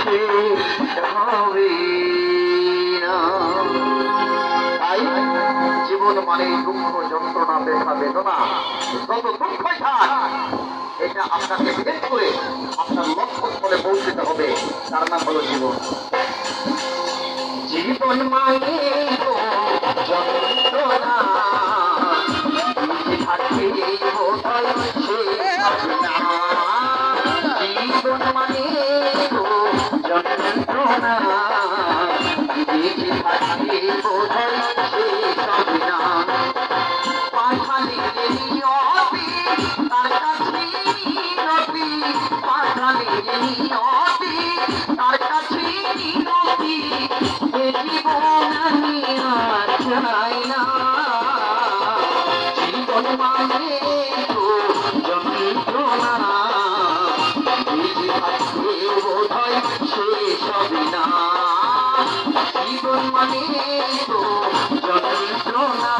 শেষ হবে না। তাই জীবন মানে দুঃখ, যন্ত্রণা, ব্যথা, বেদনা, যত দুঃখই থাক এটা আপনাকে ভেদ করে আপনার লক্ষ্যস্থলে পৌঁছতে হবে। তার নাম হলো জীবন। জীবন মানে যন্ত্রণা, থাকতে বোধহয় শেষ হবে না। জীবন মানে যন্ত্রণা, বেঁচে থাকতে বোধহয় শেষ হবে না। পাঠালের নিয়তি তার কাছে মিনতি, পাঠালের নিয়তি তার কাছে মিনতি, এ জীবন আমি আর চাই না। জীবন মানে তো যন্ত্রণা, বেঁচে থাকতে বোধহয় শেষ হবে না। জীবন মানে তো যন্ত্রণা,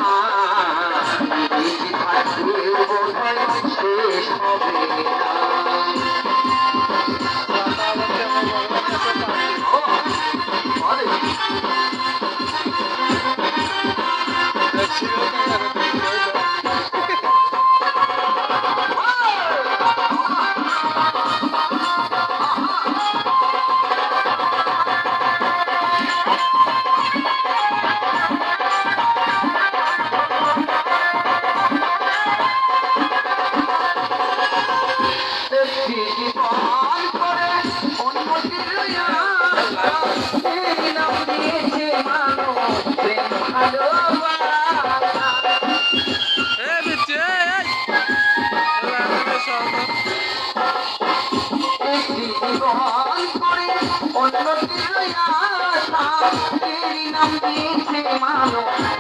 বেঁচে থাকতে বোধহয় শেষ হবে না।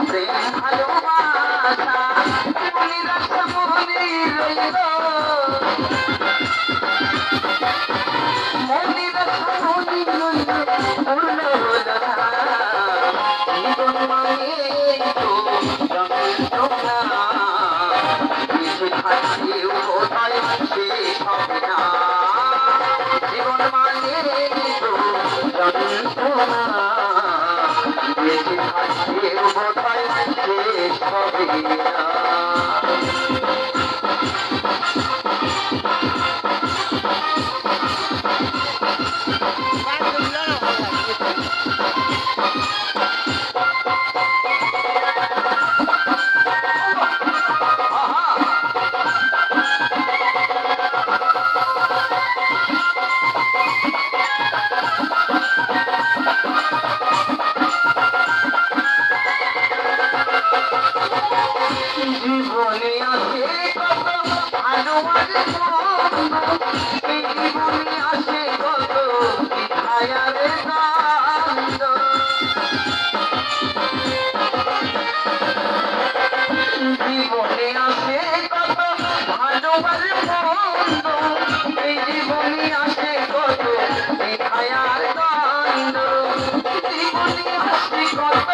প্রেম ভালোবাসা মনির আশা মনির রইল, মনির আশা মনির রইল পূর্ণ হল না। জীবন মানে তো যন্ত্রণা, বেঁচে থাকতেও বোধহয় শেষ হবে না। জীবন মানে তো যন্ত্রণা, বেঁচে থাকতেও বোধহয় শেষ হবে না। জীবনে আসে কত ভালো আগে এই জীবনে আসে কত ছায়ারে কান্দ। জীবনে আসে কত ভালোবাসে মন্দ, এই জীবনে আসে কত ছায়ার কান্দ। জীবনে আসে কত